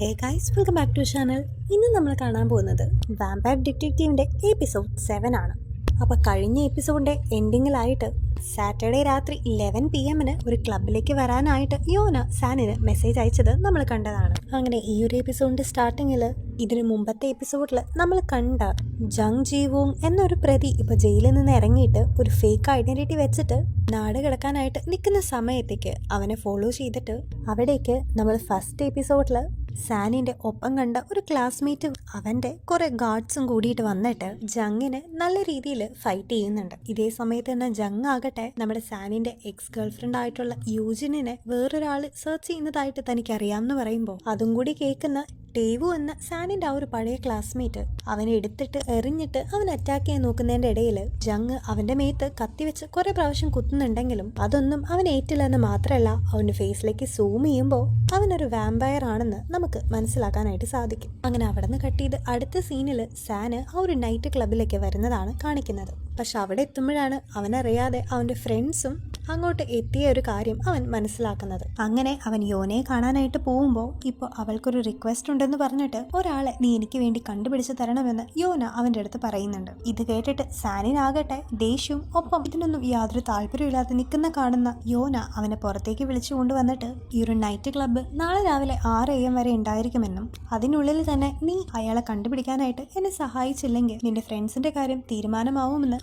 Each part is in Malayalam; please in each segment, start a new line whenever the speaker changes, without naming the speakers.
Hey guys, welcome back to channel. ഇന്ന് നമ്മൾ കാണാൻ പോകുന്നത് വാമ്പയർ ഡിറ്റക്റ്റീവിൻ്റെ എപ്പിസോഡ് 7 ആണ്. അപ്പോൾ കഴിഞ്ഞ എപ്പിസോഡിൻ്റെ എൻഡിങ്ങിലായിട്ട് സാറ്റർഡേ രാത്രി 11 PM ഒരു ക്ലബിലേക്ക് വരാനായിട്ട് യോന സാനിന് മെസ്സേജ് അയച്ചത് നമ്മൾ കണ്ടതാണ്. അങ്ങനെ ഈ ഒരു എപ്പിസോഡിൻ്റെ സ്റ്റാർട്ടിങ്ങിൽ ഇതിനു മുമ്പത്തെ എപ്പിസോഡിൽ നമ്മൾ കണ്ട ജങ് ജീവോങ് എന്നൊരു പ്രതി ഇപ്പോൾ ജയിലിൽ നിന്ന് ഇറങ്ങിയിട്ട് ഒരു ഫേക്ക് ഐഡൻറ്റിറ്റി വെച്ചിട്ട് നാട് കിടക്കാനായിട്ട് നിൽക്കുന്ന സമയത്തേക്ക് അവനെ ഫോളോ ചെയ്തിട്ട് അവിടേക്ക് നമ്മൾ ഫസ്റ്റ് എപ്പിസോഡിൽ സാനിന്റെ ഒപ്പം കണ്ട ഒരു ക്ലാസ്മേറ്റ് അവന്റെ കുറെ ഗാർഡ്സും കൂടിയിട്ട് വന്നിട്ട് ജങ്ങിനെ നല്ല രീതിയിൽ ഫൈറ്റ് ചെയ്യുന്നുണ്ട്. ഇതേ സമയത്ത് തന്നെ ജങ് ആകട്ടെ നമ്മുടെ സാനിന്റെ എക്സ് ഗേൾഫ്രണ്ട് ആയിട്ടുള്ള യൂജിനെ വേറൊരാൾ സെർച്ച് ചെയ്യുന്നതായിട്ട് തനിക്ക് അറിയാമെന്ന് പറയുമ്പോൾ അതും കൂടി കേൾക്കുന്ന ടേവു എന്ന സാനിന്റെ ആ ഒരു പഴയ ക്ലാസ്മേറ്റ് അവനെ എടുത്തിട്ട് എറിഞ്ഞിട്ട് അവൻ അറ്റാക്ക് ചെയ്യാൻ നോക്കുന്നതിന്റെ ഇടയിൽ ജങ് അവന്റെ മേത്ത് കത്തിവെച്ച് കുറെ പ്രാവശ്യം കുത്തുന്നുണ്ടെങ്കിലും അതൊന്നും അവൻ ഏറ്റില്ല എന്ന് മാത്രമല്ല അവന്റെ ഫേസിലേക്ക് സൂം ചെയ്യുമ്പോൾ അവനൊരു വാമ്പയർ ആണെന്ന് നമുക്ക് മനസ്സിലാക്കാനായിട്ട് സാധിക്കും. അങ്ങനെ അവിടെ നിന്ന് കട്ട് ചെയ്ത് അടുത്ത സീനിൽ സാന് ആ ഒരു നൈറ്റ് ക്ലബിലേക്ക് വരുന്നതാണ് കാണിക്കുന്നത്. പക്ഷെ അവിടെ എത്തുമ്പോഴാണ് അവനറിയാതെ അവന്റെ ഫ്രണ്ട്സും അങ്ങോട്ട് എത്തിയ ഒരു കാര്യം അവൻ മനസ്സിലാക്കുന്നത്. അങ്ങനെ അവൻ യോനയെ കാണാനായിട്ട് പോകുമ്പോൾ ഇപ്പോൾ അവൾക്കൊരു റിക്വസ്റ്റ് ഉണ്ടെന്ന് പറഞ്ഞിട്ട് ഒരാളെ നീ എനിക്ക് വേണ്ടി കണ്ടുപിടിച്ച് തരണമെന്ന് യോന അവന്റെ അടുത്ത് പറയുന്നുണ്ട്. ഇത് കേട്ടിട്ട് സാനിനാകട്ടെ ദേഷ്യവും ഒപ്പം ഇതിനൊന്നും യാതൊരു താല്പര്യമില്ലാതെ നിൽക്കുന്ന കാണുന്ന യോന അവനെ പുറത്തേക്ക് വിളിച്ചു കൊണ്ടുവന്നിട്ട് ഈ ഒരു നൈറ്റ് ക്ലബ്ബ് നാളെ രാവിലെ 6 AM വരെ ഉണ്ടായിരിക്കുമെന്നും അതിനുള്ളിൽ തന്നെ നീ അയാളെ കണ്ടുപിടിക്കാനായിട്ട് എന്നെ സഹായിച്ചില്ലെങ്കിൽ നിന്റെ ഫ്രണ്ട്സിന്റെ കാര്യം തീരുമാനമാവുമെന്ന്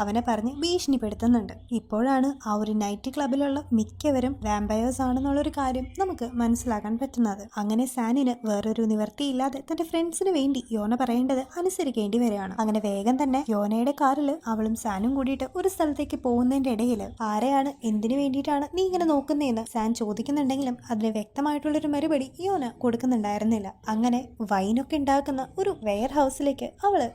അവനെ പറഞ്ഞ് ഭീഷണിപ്പെടുത്തുന്നുണ്ട്. ഇപ്പോഴാണ് ആ ഒരു നൈറ്റ് ക്ലബിലുള്ള മിക്കവരും വാമ്പയേഴ്സ് ആണെന്നുള്ളൊരു കാര്യം നമുക്ക് മനസ്സിലാക്കാൻ പറ്റുന്നത്. അങ്ങനെ സാനിന് വേറൊരു നിവർത്തിയില്ലാതെ തന്റെ ഫ്രണ്ട്സിന് വേണ്ടി യോന പറയേണ്ടത് അനുസരിക്കേണ്ടി വരികയാണ്. അങ്ങനെ വേഗം തന്നെ യോനയുടെ കാറിൽ അവളും സാനും കൂടിയിട്ട് ഒരു സ്ഥലത്തേക്ക് പോകുന്നതിന്റെ ഇടയിൽ ആരെയാണ് എന്തിനു വേണ്ടിയിട്ടാണ് നീ ഇങ്ങനെ നോക്കുന്നതെന്ന് സാൻ ചോദിക്കുന്നുണ്ടെങ്കിലും അതിന് വ്യക്തമായിട്ടുള്ളൊരു മറുപടി യോന കൊടുക്കുന്നുണ്ടായിരുന്നില്ല. അങ്ങനെ വൈനൊക്കെ ഉണ്ടാക്കുന്ന ഒരു വെയർ ഹൗസിലേക്ക്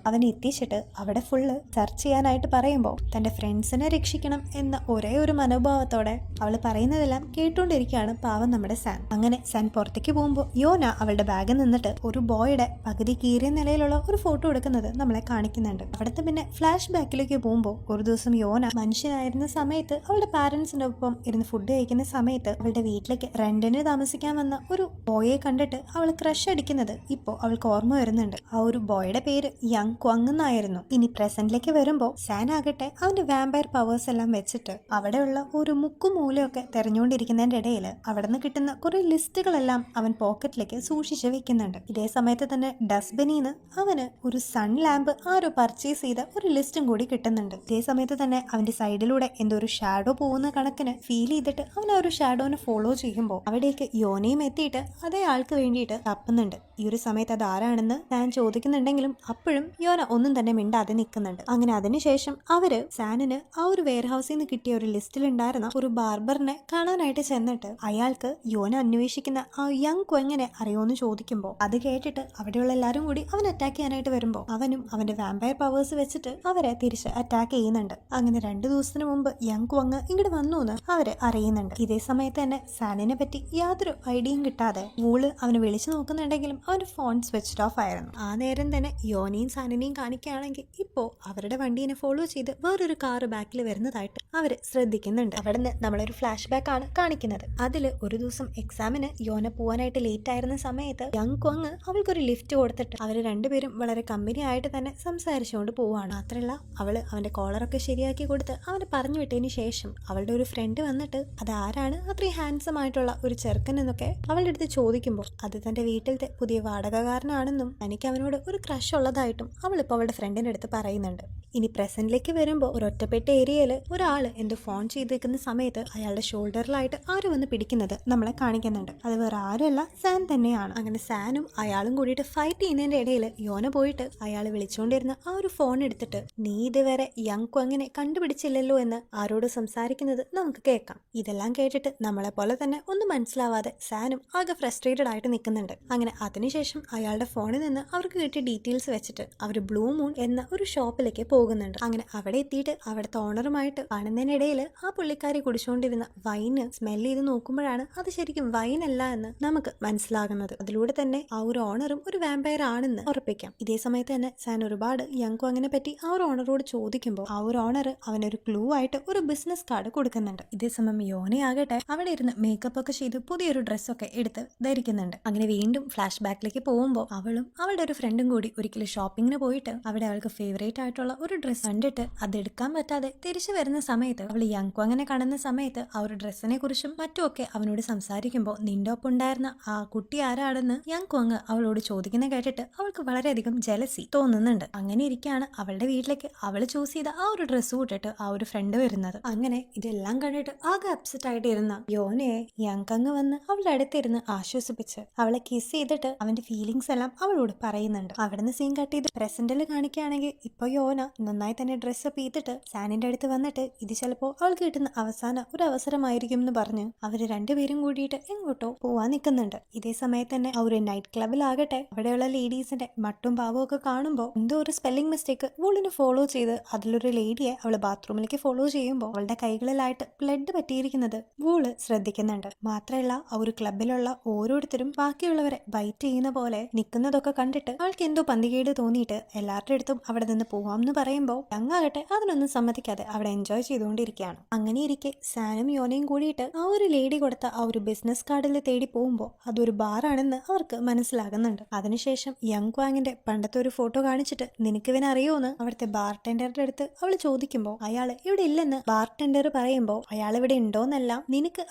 അവനെ എത്തിച്ചിട്ട് അവിടെ ഫുള്ള് സെർച്ച് ചെയ്യാനായിട്ട് പറയുമ്പോൾ തന്റെ ഫ്രണ്ട്സിനെ രക്ഷിക്കണം എന്ന ഒരേ ഒരു മനോഭാവത്തോടെ അവൾ പറയുന്നതെല്ലാം കേട്ടുകൊണ്ടിരിക്കുകയാണ് പാവം നമ്മുടെ സാൻ. അങ്ങനെ സാൻ പുറത്തേക്ക് പോകുമ്പോൾ യോന അവളുടെ ബാഗിൽ നിന്നിട്ട് ഒരു ബോയുടെ പകുതി കീറിയ നിലയിലുള്ള ഒരു ഫോട്ടോ എടുക്കുന്നത് നമ്മളെ കാണിക്കുന്നുണ്ട്. അവിടുത്തെ പിന്നെ ഫ്ലാഷ് ബാക്കിലേക്ക് പോകുമ്പോൾ ഒരു ദിവസം യോന മനുഷ്യനായിരുന്ന സമയത്ത് അവളുടെ പാരന്റ്സിന്റെ ഒപ്പം ഇരുന്ന് ഫുഡ് കഴിക്കുന്ന സമയത്ത് അവളുടെ വീട്ടിലേക്ക് റെന്റിന് താമസിക്കാൻ വന്ന ഒരു ബോയെ കണ്ടിട്ട് അവൾ ക്രഷ് അടിക്കുന്നത് ഇപ്പോൾ അവൾക്ക് ഓർമ്മ വരുന്നുണ്ട്. ആ ഒരു ബോയുടെ പേര് യങ് ക്വങ് എന്നായിരുന്നു. ഇനി പ്രസന്റിലേക്ക് വരുമ്പോൾ സാൻ ആകട്ടെ അവന്റെ വാമ്പയർ പവേഴ്സ് എല്ലാം വെച്ചിട്ട് അവിടെയുള്ള ഒരു മുക്കുമൂലയൊക്കെ തെരഞ്ഞുകൊണ്ടിരിക്കുന്നതിന്റെ ഇടയിൽ അവിടെ നിന്ന് കിട്ടുന്ന കുറെ ലിസ്റ്റുകളെല്ലാം അവൻ പോക്കറ്റിലേക്ക് സൂക്ഷിച്ച് വെക്കുന്നുണ്ട്. ഇതേ സമയത്ത് തന്നെ ഡസ്റ്റ്ബിനിന്ന് അവന് ഒരു സൺ ലാമ്പ് ആരോ പർച്ചേസ് ചെയ്ത ഒരു ലിസ്റ്റും കൂടി കിട്ടുന്നുണ്ട്. ഇതേ സമയത്ത് തന്നെ അവന്റെ സൈഡിലൂടെ എന്തോ ഒരു ഷാഡോ പോകുന്ന കണക്കിന് ഫീൽ ചെയ്തിട്ട് അവൻ ആ ഒരു ഷാഡോനെ ഫോളോ ചെയ്യുമ്പോൾ അവിടേക്ക് യോനയും എത്തിയിട്ട് അതേ ആൾക്ക് വേണ്ടിയിട്ട് തപ്പുന്നുണ്ട്. ഈ ഒരു സമയത്ത് അത് ആരാണെന്ന് ഞാൻ ചോദിക്കുന്നുണ്ടെങ്കിലും അപ്പോഴും യോന ഒന്നും തന്നെ മിണ്ടാതെ നിൽക്കുന്നുണ്ട്. അങ്ങനെ അതിനുശേഷം അവര് സാനിന് ആ ഒരു വെയർ ഹൗസിൽ നിന്ന് കിട്ടിയ ഒരു ലിസ്റ്റിൽ ഉണ്ടായിരുന്ന ഒരു ബാർബറിനെ കാണാനായിട്ട് ചെന്നിട്ട് അയാൾക്ക് യോന അന്വേഷിക്കുന്ന ആ യങ് ക്വങ്ങിനെ അറിയോന്ന് ചോദിക്കുമ്പോൾ അത് കേട്ടിട്ട് അവിടെയുള്ള എല്ലാരും കൂടി അവൻ അറ്റാക്ക് ചെയ്യാനായിട്ട് വരുമ്പോൾ അവനും അവന്റെ വാമ്പയർ പവേഴ്സ് വെച്ചിട്ട് അവരെ തിരിച്ച് അറ്റാക്ക് ചെയ്യുന്നുണ്ട്. അങ്ങനെ 2 ദിവസത്തിന് മുമ്പ് യങ് ക്വങ് ഇങ്ങോട്ട് വന്നു എന്ന് അവര് അറിയുന്നുണ്ട്. ഇതേ സമയത്ത് തന്നെ സാനിനെ പറ്റി യാതൊരു ഐഡിയയും കിട്ടാതെ വൂള് അവനെ വിളിച്ചു നോക്കുന്നുണ്ടെങ്കിലും അവന്റെ ഫോൺ സ്വിച്ച് ഓഫ് ആയിരുന്നു. ആ നേരം തന്നെ യോനയും സാനിനെയും കാണിക്കുകയാണെങ്കിൽ ഇപ്പോ അവരുടെ വണ്ടീനെ ഫോളോ ചെയ്ത് വേറൊരു കാറ് ബാക്കിൽ വരുന്നതായിട്ട് അവര് ശ്രദ്ധിക്കുന്നുണ്ട്. അവിടെ നിന്ന് നമ്മളൊരു ഫ്ലാഷ് ബാക്ക് ആണ് കാണിക്കുന്നത്. അതില് ഒരു ദിവസം എക്സാമിന് യോന പോവാനായിട്ട് ലേറ്റ് ആയിരുന്ന സമയത്ത് യങ് ക്വങ് അവൾക്കൊരു ലിഫ്റ്റ് കൊടുത്തിട്ട് അവര് രണ്ടുപേരും വളരെ കമ്പനി ആയിട്ട് തന്നെ സംസാരിച്ചുകൊണ്ട് പോവാണ്. മാത്രമല്ല അവള് അവന്റെ കോളറൊക്കെ ശരിയാക്കി കൊടുത്ത് അവനെ പറഞ്ഞു വിട്ടതിന് ശേഷം അവളുടെ ഒരു ഫ്രണ്ട് വന്നിട്ട് അത് ആരാണ് അത്രയും ഹാൻസം ആയിട്ടുള്ള ഒരു ചെറുക്കൻ എന്നൊക്കെ അവളുടെ അടുത്ത് ചോദിക്കുമ്പോൾ അത് തന്റെ വീട്ടിലത്തെ പുതിയ വാടകക്കാരനാണെന്നും എനിക്ക് അവനോട് ഒരു ക്രഷ് ഉള്ളതായിട്ടും അവളിപ്പോൾ അവളുടെ ഫ്രണ്ടിന്റെ അടുത്ത് പറയുന്നുണ്ട്. ഇനി പ്രസന്റിലേക്ക് വരുമ്പോൾ ഒരു ഒറ്റപ്പെട്ട ഏരിയയിൽ ഒരാള് എന്തോ ഫോൺ ചെയ്തേക്കുന്ന സമയത്ത് അയാളുടെ ഷോൾഡറിലായിട്ട് ആര് വന്ന് പിടിക്കുന്നത് നമ്മളെ കാണിക്കുന്നുണ്ട്. അത് വേറെ ആരുമല്ല, സാൻ തന്നെയാണ്. അങ്ങനെ സാനും അയാളും കൂടിയിട്ട് ഫൈറ്റ് ചെയ്യുന്നതിന്റെ ഇടയിൽ യോന പോയിട്ട് അയാൾ വിളിച്ചുകൊണ്ടിരുന്ന ആ ഒരു ഫോൺ എടുത്തിട്ട് നീ ഇതുവരെ യങ് ക്വങ്ങിനെ കണ്ടുപിടിച്ചില്ലല്ലോ എന്ന് ആരോട് സംസാരിക്കുന്നത് നമുക്ക് കേൾക്കാം. ഇതെല്ലാം കേട്ടിട്ട് നമ്മളെ പോലെ തന്നെ ഒന്നും മനസ്സിലാവാതെ സാനും ആകെ ഫ്രസ്ട്രേറ്റഡ് ആയിട്ട് നിൽക്കുന്നുണ്ട്. അങ്ങനെ അതിനുശേഷം അയാളുടെ ഫോണിൽ നിന്ന് അവർക്ക് കിട്ടിയ ഡീറ്റെയിൽസ് വെച്ചിട്ട് അവർ ബ്ലൂ മൂൺ എന്ന ഒരു ഷോപ്പിലേക്ക് പോകുന്നുണ്ട്. അങ്ങനെ അവിടെ എത്തിയിട്ട് അവിടുത്തെ ഓണറുമായിട്ട് കാണുന്നതിനിടയിൽ ആ പുള്ളിക്കാരി കുടിച്ചുകൊണ്ടിരുന്ന വൈന് സ്മെൽ ചെയ്ത് നോക്കുമ്പോഴാണ് അത് ശരിക്കും വൈൻ അല്ല എന്ന് നമുക്ക് മനസ്സിലാകുന്നത്. അതിലൂടെ തന്നെ ആ ഒരു ഓണറും ഒരു വാമ്പയർ ആണെന്ന് ഉറപ്പിക്കാം. ഇതേ സമയത്ത് തന്നെ സാൻ ഒരുപാട് യങ്ക്വാങ്ങിനെ പറ്റി ആ ഒരു ഓണറോട് ചോദിക്കുമ്പോൾ ആ ഒരു ഓണർ അവനൊരു ക്ലൂ ആയിട്ട് ഒരു ബിസിനസ് കാർഡ് കൊടുക്കുന്നുണ്ട്. ഇതേ സമയം യോനയാകട്ടെ അവിടെ ഇരുന്ന് മേക്കപ്പ് ഒക്കെ ചെയ്ത് പുതിയൊരു ഡ്രസ്സൊക്കെ എടുത്ത് ധരിക്കുന്നുണ്ട്. അങ്ങനെ വീണ്ടും ഫ്ലാഷ് ബാക്കിലേക്ക് പോകുമ്പോൾ അവളും അവളുടെ ഒരു ഫ്രണ്ടും കൂടി ഒരിക്കലും ഷോപ്പിങ്ങിന് പോയിട്ട് അവിടെ അവൾക്ക് ഫേവറേറ്റ് ആയിട്ടുള്ള ഒരു ഡ്രസ്സ് കണ്ടിട്ട് അത് എടുക്കാൻ പറ്റാതെ തിരിച്ചു വരുന്ന സമയത്ത് അവൾ യങ്ക്വാങ്ങിനെ കാണുന്ന സമയത്ത് ആ ഒരു ഡ്രസ്സിനെ കുറിച്ചും മറ്റുമൊക്കെ അവനോട് സംസാരിക്കുമ്പോൾ നിന്റെ ഒപ്പം ഉണ്ടായിരുന്ന ആ കുട്ടി ആരാണെന്ന് യങ്ക്വാങ് അവളോട് ചോദിക്കുന്ന കേട്ടിട്ട് അവൾക്ക് വളരെയധികം ജലസി തോന്നുന്നുണ്ട്. അങ്ങനെ ഇരിക്കുകയാണ് അവളുടെ വീട്ടിലേക്ക് അവൾ ചൂസ് ചെയ്ത ആ ഒരു ഡ്രസ്സ് കൂട്ടിട്ട് ആ ഒരു ഫ്രണ്ട് വരുന്നത്. അങ്ങനെ ഇതെല്ലാം കണ്ടിട്ട് ആകെ അപ്സെറ്റ് ആയിട്ട് ഇരുന്ന യോനയെ യങ്ക്വാങ് വന്ന് അവളുടെ അടുത്തിരുന്ന് ആശ്വസിപ്പിച്ച് അവളെ കിസ് ചെയ്തിട്ട് അവന്റെ ഫീലിങ്സ് എല്ലാം അവളോട് പറയുന്നുണ്ട്. അവിടുന്ന് സീൻ കട്ട് ചെയ്ത് പ്രസന്റിൽ കാണിക്കുകയാണെങ്കിൽ ഇപ്പൊ യോന നന്നായി തന്നെ ഡ്രസ്സപ്പ് ചെയ്തിട്ട് സാനിന്റെ അടുത്ത് വന്നിട്ട് ഇത് ചിലപ്പോൾ അവൾക്ക് കിട്ടുന്ന അവസാന ഒരു അവസരമായിരിക്കും എന്ന് പറഞ്ഞ് അവര് രണ്ടുപേരും കൂടിയിട്ട് എങ്ങോട്ടോ പോവാൻ നിൽക്കുന്നുണ്ട്. ഇതേ സമയത്ത് തന്നെ ആ ഒരു നൈറ്റ് ക്ലബിലാകട്ടെ അവിടെയുള്ള ലേഡീസിന്റെ മട്ടും പാവവും ഒക്കെ കാണുമ്പോൾ എന്തോ ഒരു സ്പെല്ലിംഗ് മിസ്റ്റേക്ക് വോളിന് ഫോളോ ചെയ്ത് അതിലൊരു ലേഡിയെ അവള് ബാത്റൂമിലേക്ക് ഫോളോ ചെയ്യുമ്പോൾ അവളുടെ കൈകളിലായിട്ട് ബ്ലഡ് പറ്റിയിരിക്കുന്നത് വോള് ശ്രദ്ധിക്കുന്നുണ്ട്. മാത്രമല്ല ആ ഒരു ക്ലബിലുള്ള ഓരോരുത്തരും ബാക്കിയുള്ളവരെ ബൈറ്റ് ചെയ്യുന്ന പോലെ നിൽക്കുന്നതൊക്കെ കണ്ടിട്ട് അവൾക്ക് എന്തോ പന്തികേട് തോന്നിയിട്ട് എല്ലാവരുടെ അടുത്തും അവിടെ നിന്ന് പോവാമെന്ന് പറയുമ്പോൾ യങ്ങാകട്ടെ അതിനൊന്നും സമ്മതിക്കാതെ അവിടെ എൻജോയ് ചെയ്തുകൊണ്ടിരിക്കുകയാണ്. അങ്ങനെ ഇരിക്കെ സാനും യോനയും കൂടിയിട്ട് ആ ഒരു ലേഡി കൊടുത്ത ആ ഒരു ബിസിനസ് കാർഡിൽ തേടി പോകുമ്പോൾ അതൊരു ബാറാണെന്ന് അവർക്ക് മനസ്സിലാകുന്നുണ്ട്. അതിനുശേഷം യങ്ക്വാങ്ങിന്റെ പണ്ടത്തെ ഒരു ഫോട്ടോ കാണിച്ചിട്ട് നിനക്ക് ഇവനെ അറിയോന്ന് അവിടുത്തെ ബാർ ടെൻഡറുടെ അടുത്ത് അവൾ ചോദിക്കുമ്പോൾ അയാൾ ഇവിടെ ഇല്ലെന്ന് ബാർ ടെൻഡർ പറയുമ്പോൾ അയാൾ ഇവിടെ ഉണ്ടോന്നല്ല നിനക്ക്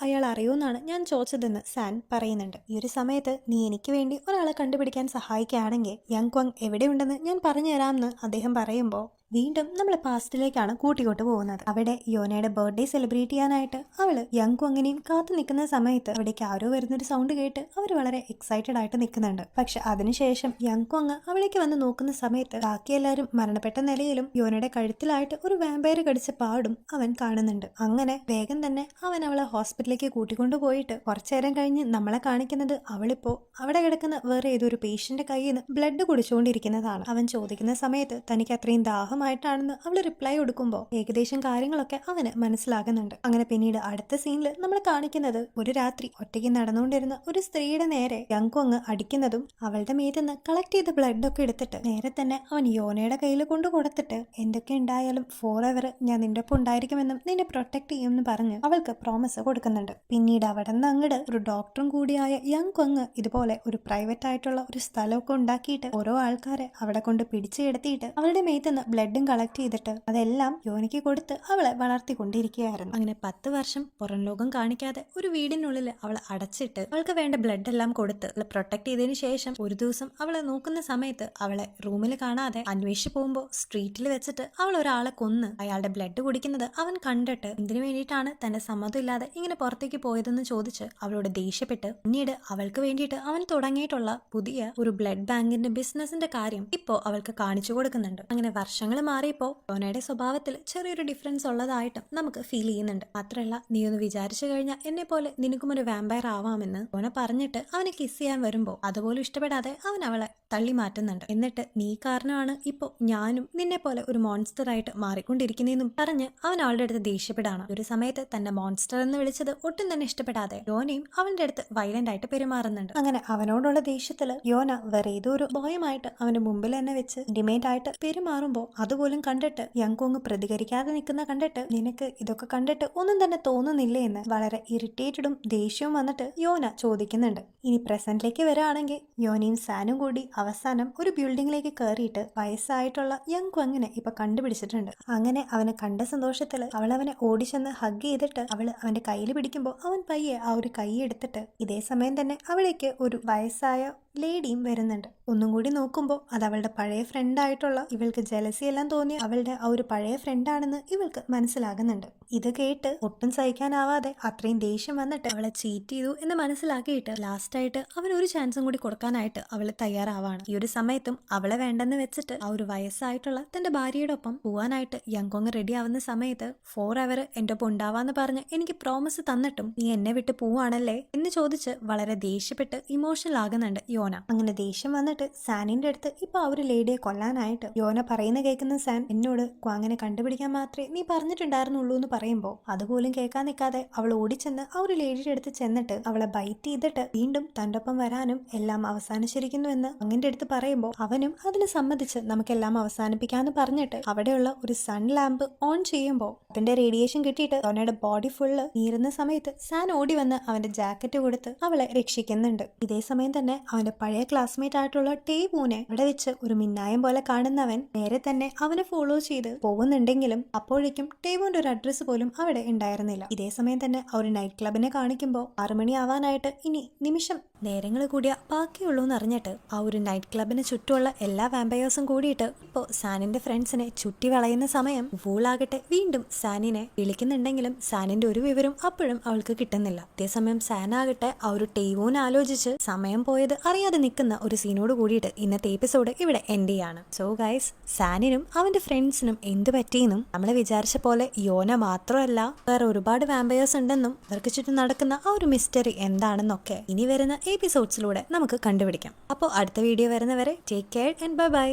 അയാൾ അറിയോന്നാണ് ഞാൻ ചോദിച്ചതെന്ന് സാൻ പറയുന്നുണ്ട്. ഈ ഒരു സമയത്ത് നീ എനിക്ക് വേണ്ടി ഒരാളെ കണ്ടുപിടിക്കാൻ സഹായിക്കുകയാണെങ്കിൽ യങ്ക്വാങ് എവിടെയുണ്ടെന്ന് ഞാൻ പറഞ്ഞു തരാമെന്ന് അദ്ദേഹം പറയുമ്പോൾ വീണ്ടും നമ്മൾ പാസ്റ്റിലേക്കാണ് കൂട്ടിക്കൊട്ട് പോകുന്നത്. അവിടെ യോനയുടെ ബർത്ത്ഡേ സെലിബ്രേറ്റ് ചെയ്യാനായിട്ട് അവള് യങ്ക്വാങ്ങിനെയും കാത്തു നിൽക്കുന്ന സമയത്ത് അവിടേക്ക് ആരോ വരുന്നൊരു സൗണ്ട് കേട്ട് അവർ വളരെ എക്സൈറ്റഡ് ആയിട്ട് നിൽക്കുന്നുണ്ട്. പക്ഷെ അതിനുശേഷം യങ്ക്വാങ് അവളേക്ക് വന്ന് നോക്കുന്ന സമയത്ത് ബാക്കി എല്ലാവരും മരണപ്പെട്ട നിലയിലും യോനയുടെ കഴുത്തിലായിട്ട് ഒരു വാമ്പയർ കടിച്ച പാടും അവൻ കാണുന്നുണ്ട്. അങ്ങനെ വേഗം തന്നെ അവൻ അവളെ ഹോസ്പിറ്റലിലേക്ക് കൂട്ടിക്കൊണ്ടുപോയിട്ട് കുറച്ചേരം കഴിഞ്ഞ് നമ്മളെ കാണിക്കുന്നത് അവളിപ്പോ അവിടെ കിടക്കുന്ന വേറെ ഏതൊരു പേഷ്യന്റെ കയ്യിൽ നിന്ന് ബ്ലഡ് കുടിച്ചുകൊണ്ടിരിക്കുന്നതാണ്. അവൻ ചോദിക്കുന്ന സമയത്ത് തനിക്ക് അത്രയും ദാഹം ാണെന്ന് അവള് റിപ്ലൈ കൊടുക്കുമ്പോൾ ഏകദേശം കാര്യങ്ങളൊക്കെ അവന് മനസ്സിലാകുന്നുണ്ട്. അങ്ങനെ പിന്നീട് അടുത്ത സീനിൽ നമ്മൾ കാണിക്കുന്നത് ഒരു രാത്രി ഒറ്റയ്ക്ക് നടന്നുകൊണ്ടിരുന്ന ഒരു സ്ത്രീയുടെ നേരെ യങ്ക്വാങ് അടിക്കുന്നതും അവളുടെ മേത്തുനിന്ന് കളക്ട് ചെയ്ത ബ്ലഡ് ഒക്കെ എടുത്തിട്ട് നേരെ തന്നെ അവൻ യോനയുടെ കയ്യിൽ കൊണ്ടു കൊടുത്തിട്ട് എന്തൊക്കെ ഉണ്ടായാലും ഫോർ എവർ ഞാൻ നിന്റെ ഒപ്പം ഉണ്ടായിരിക്കുമെന്നും നിന്നെ പ്രൊട്ടക്ട് ചെയ്യുമെന്ന് പറഞ്ഞ് അവൾക്ക് പ്രോമിസ് കൊടുക്കുന്നുണ്ട്. പിന്നീട് അവിടെ നിന്ന് അങ്ങോട്ട് ഒരു ഡോക്ടറും കൂടിയായ യങ്ക്വാങ് ഇതുപോലെ ഒരു പ്രൈവറ്റ് ആയിട്ടുള്ള ഒരു സ്ഥലമൊക്കെ ഉണ്ടാക്കിയിട്ട് ഓരോ ആൾക്കാരെ അവിടെ കൊണ്ട് പിടിച്ചു കിടത്തിയിട്ട് അവളുടെ മേത്തുനിന്ന് ബ്ലഡും കളക്ട് ചെയ്തിട്ട് അതെല്ലാം യോനിക്ക് കൊടുത്ത് അവളെ വളർത്തിക്കൊണ്ടിരിക്കുകയായിരുന്നു. അങ്ങനെ 10 വർഷം പുറം ലോകം കാണിക്കാതെ ഒരു വീടിനുള്ളിൽ അവളെ അടച്ചിട്ട് അവൾക്ക് വേണ്ട ബ്ലഡ് എല്ലാം കൊടുത്ത് അവളെ പ്രൊട്ടക്ട് ചെയ്തതിനു ശേഷം ഒരു ദിവസം അവളെ നോക്കുന്ന സമയത്ത് അവളെ റൂമിൽ കാണാതെ അന്വേഷിച്ചു പോകുമ്പോൾ സ്ട്രീറ്റിൽ വെച്ചിട്ട് അവൾ ഒരാളെ കൊന്ന് അയാളുടെ ബ്ലഡ് കുടിക്കുന്നത് അവൻ കണ്ടിട്ട് എന്തിനു വേണ്ടിയിട്ടാണ് തന്റെ സമ്മതം ഇല്ലാതെ ഇങ്ങനെ പുറത്തേക്ക് പോയതെന്ന് ചോദിച്ച് അവളോട് ദേഷ്യപ്പെട്ട് പിന്നീട് അവൾക്ക് വേണ്ടിയിട്ട് അവൻ തുടങ്ങിയിട്ടുള്ള പുതിയ ഒരു ബ്ലഡ് ബാങ്കിന്റെ ബിസിനസിന്റെ കാര്യം ഇപ്പോ അവൾക്ക് കാണിച്ചു കൊടുക്കുന്നുണ്ട്. അങ്ങനെ വർഷങ്ങൾ മാറിയപ്പോ യോനയുടെ സ്വഭാവത്തിൽ ചെറിയൊരു ഡിഫറൻസ് ഉള്ളതായിട്ടും നമുക്ക് ഫീൽ ചെയ്യുന്നുണ്ട്. മാത്രമല്ല നീ ഒന്ന് വിചാരിച്ചു കഴിഞ്ഞാൽ എന്നെ പോലെ നിനക്കും ഒരു വാമ്പയർ ആവാമെന്ന് യോന പറഞ്ഞിട്ട് അവനെ കിസ് ചെയ്യാൻ വരുമ്പോ അതുപോലും ഇഷ്ടപ്പെടാതെ അവൻ അവളെ തള്ളി മാറ്റുന്നുണ്ട്. എന്നിട്ട് നീ കാരണമാണ് ഇപ്പോ ഞാനും നിന്നെ പോലെ ഒരു മോൺസ്റ്റർ ആയിട്ട് മാറിക്കൊണ്ടിരിക്കുന്നതെന്നും പറഞ്ഞ് അവൻ അവളുടെ അടുത്ത് ദേഷ്യപ്പെടാണ്. ഒരു സമയത്ത് തന്നെ മോൺസ്റ്റർ എന്ന് വിളിച്ചത് ഒട്ടും തന്നെ ഇഷ്ടപ്പെടാതെ യോനയും അവന്റെ അടുത്ത് വയലന്റ് ആയിട്ട് പെരുമാറുന്നുണ്ട്. അങ്ങനെ അവനോടുള്ള ദേഷ്യത്തില് യോന വേറെ ഏതോ ഒരു ബോയമായിട്ട് അവന്റെ മുമ്പിൽ തന്നെ വെച്ച് ഇന്റിമേറ്റ് ആയിട്ട് പെരുമാറുമ്പോൾ അതുപോലും കണ്ടിട്ട് യങ്ക്വാങ് പ്രതികരിക്കാതെ നിൽക്കുന്ന കണ്ടിട്ട് നിനക്ക് ഇതൊക്കെ കണ്ടിട്ട് ഒന്നും തന്നെ തോന്നുന്നില്ലേ എന്ന് വളരെ ഇറിറ്റേറ്റഡും ദേഷ്യവും വന്നിട്ട് യോന ചോദിക്കുന്നുണ്ട്. ഇനി പ്രസന്റിലേക്ക് വരാണെങ്കിൽ യോനയും സാനും കൂടി അവസാനം ഒരു ബിൽഡിംഗിലേക്ക് കയറിയിട്ട് വയസ്സായിട്ടുള്ള യങ്ക്വാങ്ങിനെ ഇപ്പൊ കണ്ടുപിടിച്ചിട്ടുണ്ട്. അങ്ങനെ അവനെ കണ്ട സന്തോഷത്തില് അവൾ അവനെ ഓടിച്ചെന്ന് ഹഗ് ചെയ്തിട്ട് അവള് അവന്റെ കയ്യിൽ പിടിക്കുമ്പോൾ അവൻ പയ്യെ ആ ഒരു കൈ എടുത്തിട്ട് ഇതേ സമയം തന്നെ അവളേക്ക് ഒരു വയസ്സായ ലേഡിയും വരുന്നുണ്ട്. ഒന്നും കൂടി നോക്കുമ്പോൾ അത് അവളുടെ പഴയ ഫ്രണ്ടായിട്ടുള്ള ഇവൾക്ക് ജലസി എല്ലാം തോന്നിയ അവളുടെ ആ ഒരു പഴയ ഫ്രണ്ടാണെന്ന് ഇവൾക്ക് മനസ്സിലാകുന്നുണ്ട്. ഇത് കേട്ട് ഒട്ടും സഹിക്കാനാവാതെ അത്രയും ദേഷ്യം വന്നിട്ട് അവളെ ചീറ്റ് ചെയ്തു എന്ന് മനസ്സിലാക്കിയിട്ട് ലാസ്റ്റായിട്ട് അവൻ ഒരു ചാൻസും കൂടി കൊടുക്കാനായിട്ട് അവള് തയ്യാറാവാണ്. ഈ ഒരു സമയത്തും അവളെ വേണ്ടെന്ന് വെച്ചിട്ട് ആ ഒരു വയസ്സായിട്ടുള്ള തന്റെ ഭാര്യയുടെ ഒപ്പം പോവാനായിട്ട് യങ്ക്വാങ് റെഡി ആവുന്ന സമയത്ത് ഫോർ എവർ എന്റെ ഒപ്പം ഉണ്ടാവാന്ന് പറഞ്ഞ് എനിക്ക് പ്രോമിസ് തന്നിട്ടും നീ എന്നെ വിട്ട് പോവാണല്ലേ എന്ന് ചോദിച്ച് വളരെ ദേഷ്യപ്പെട്ട് ഇമോഷണൽ ആകുന്നുണ്ട് യോന. അങ്ങനെ ദേഷ്യം വന്നിട്ട് സാനിന്റെ അടുത്ത് ഇപ്പൊ ആ ഒരു ലേഡിയെ കൊല്ലാനായിട്ട് യോന പറയുന്ന കേൾക്കുന്ന സാൻ എന്നോട് ക്വാങ്ങിനെ കണ്ടുപിടിക്കാൻ മാത്രമേ നീ പറഞ്ഞിട്ടുണ്ടായിരുന്നുള്ളൂ എന്ന് പറയുമ്പോൾ അതുപോലും കേൾക്കാൻ നിൽക്കാതെ അവൾ ഓടിച്ചെന്ന് ആ ഒരു ലേഡിയുടെ അടുത്ത് ചെന്നിട്ട് അവളെ ബൈറ്റ് ചെയ്തിട്ട് വീണ്ടും തന്റെ ഒപ്പം വരാനും എല്ലാം അവസാനിച്ചിരിക്കുന്നു എന്ന് അങ്ങന്റെ അടുത്ത് പറയുമ്പോൾ അവനും അതിന് സമ്മതിച്ച് നമുക്കെല്ലാം അവസാനിപ്പിക്കാന്ന് പറഞ്ഞിട്ട് അവിടെയുള്ള ഒരു സൺ ലാമ്പ് ഓൺ ചെയ്യുമ്പോൾ അവന്റെ റേഡിയേഷൻ കിട്ടിയിട്ട് യോനയുടെ ബോഡി ഫുള്ള് നീറുന്ന സമയത്ത് സാൻ ഓടി വന്ന് അവന്റെ ജാക്കറ്റ് കൊടുത്ത് അവളെ രക്ഷിക്കുന്നുണ്ട്. ഇതേ സമയം തന്നെ അവന്റെ പഴയ ക്ലാസ്മേറ്റ് ആയിട്ടുള്ള ടേവൂനെ അവിടെ വെച്ച് ഒരു മിന്നായം പോലെ കാണുന്നവൻ നേരെ തന്നെ അവനെ ഫോളോ ചെയ്ത് പോകുന്നുണ്ടെങ്കിലും അപ്പോഴേക്കും ടേവൂന്റെ ഒരു അഡ്രസ്സ് പോലും അവിടെ ഉണ്ടായിരുന്നില്ല. ഇതേ സമയം തന്നെ ആ ഒരു നൈറ്റ് ക്ലബിനെ കാണിക്കുമ്പോൾ 6 മണി ആവാനായിട്ട് ഇനി നിമിഷം നേരങ്ങൾ കൂടിയ ബാക്കിയുള്ളൂ എന്നറിഞ്ഞിട്ട് ആ ഒരു നൈറ്റ് ക്ലബിന് ചുറ്റുമുള്ള എല്ലാ വാമ്പയേഴ്സും കൂടിയിട്ട് ഇപ്പോൾ സാനിന്റെ ഫ്രണ്ട്സിനെ ചുറ്റി വളയുന്ന സമയം വൂളാകട്ടെ വീണ്ടും സാനിനെ വിളിക്കുന്നുണ്ടെങ്കിലും സാനിന്റെ ഒരു വിവരം അപ്പോഴും അവൾക്ക് കിട്ടുന്നില്ല. അതേസമയം സാനാകട്ടെ ആ ഒരു ടേവൂൻ ആലോചിച്ച് സമയം പോയത് അറിയാതെ നിൽക്കുന്ന ഒരു സീനോട് കൂടിയിട്ട് ഇന്നത്തെ എപ്പിസോഡ് ഇവിടെ എൻഡ് ചെയ്യാണ്. സോ ഗൈസ്, സാനിനും അവന്റെ ഫ്രണ്ട്സിനും എന്ത് പറ്റിയെന്നും നമ്മളെ വിചാരിച്ച പോലെ യോന മാത്രമല്ല വേറെ ഒരുപാട് വാമ്പയേഴ്സ് ഉണ്ടെന്നും അവർക്ക് ചുറ്റും നടക്കുന്ന ആ ഒരു മിസ്റ്ററി എന്താണെന്നൊക്കെ ഇനി വരുന്ന എപ്പിസോഡ്സിലൂടെ നമുക്ക് കണ്ടുപിടിക്കാം. അപ്പോൾ അടുത്ത വീഡിയോ വരുന്നവരെ take care and bye bye.